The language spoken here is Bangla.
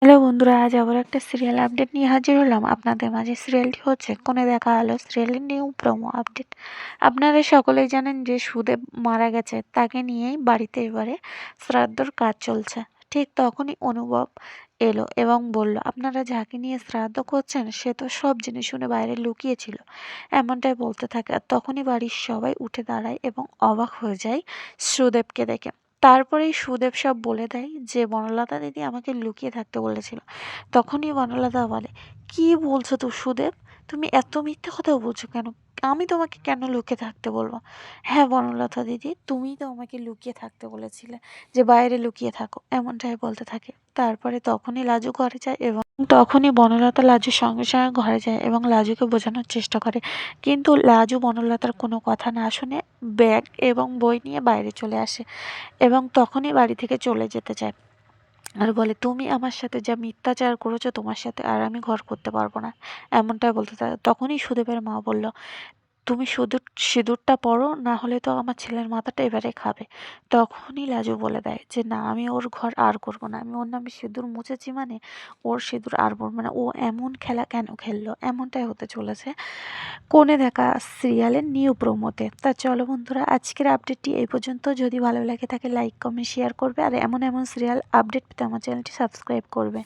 হ্যালো বন্ধুরা, আজ আবার একটা সিরিয়াল আপডেট নিয়ে হাজির হলাম আপনাদের মাঝে। সিরিয়ালটি হচ্ছে কোণে দেখা আলো। সিরিয়ালের নিউ প্রোমো আপডেট। আপনারা সকলেই জানেন যে সুদেব মারা গেছে, তাকে নিয়েই বাড়িতে এবারে শ্রাদ্ধর কাজ চলছে। ঠিক তখনই অনুভব এলো এবং বলল, আপনারা যাকে নিয়ে শ্রাদ্ধ করছেন সে তো সব জিনিস শুনে বাইরে লুকিয়েছিল। এমনটাই বলতে থাকে, আর তখনই বাড়ির সবাই উঠে দাঁড়ায় এবং অবাক হয়ে যায় সুদেবকে দেখে। তারপরেই সুদেব সব বলে দেয় যে বনলতা দিদি আমাকে লুকিয়ে থাকতে বলেছিল। তখনই বনলতা বলে, কি বলছো তো সুদেব, তুমি এত মিথ্যে কথা বলছো কেন? আমি তোমাকে কেন লুকিয়ে থাকতে বলবো? হ্যাঁ বনলতা দিদি, তুমিই তো আমাকে লুকিয়ে থাকতে বলেছিলে, যে বাইরে লুকিয়ে থাকো, এমনটাই বলতে থাকে। তারপরে তখনই লাজু ঘরে যায় এবং তখনই বনলতা লাজুর সঙ্গে সঙ্গে ঘরে যায় এবং লাজুকে বোঝানোর চেষ্টা করে। কিন্তু লাজু বনলতার কোনো কথা না শুনে ব্যাগ এবং বই নিয়ে বাইরে চলে আসে এবং তখনই বাড়ি থেকে চলে যেতে চায়। আর বলে, তুমি আমার সাথে যা মিথ্যাচার করেছো তোমার সাথে আর আমি ঘর করতে পারবো না, এমনটাই বলতে থাকে। তখনই সুদেবের মা বলল, তুমি সিঁদুরটা পরো, না হলে তো আমার ছেলের মাথাটা এবারে খাবে। তখনই লাজু বলে দেয় যে না, আমি ওর ঘর আর করবো না, আমি ওর নামে সিঁদুর মুছেছি মানে ওর সিঁদুর আর পরবো না। ও এমন খেলা কেন খেললো? এমনটাই হতে চলেছে কোণে দেখা সিরিয়ালের নিউ প্রোমোতে। তা চলো বন্ধুরা, আজকের আপডেটটি এই পর্যন্ত। যদি ভালো লাগে থাকে লাইক কমেন্ট শেয়ার করবে, আর এমন এমন সিরিয়াল আপডেট পেতে আমার চ্যানেলটি সাবস্ক্রাইব করবে।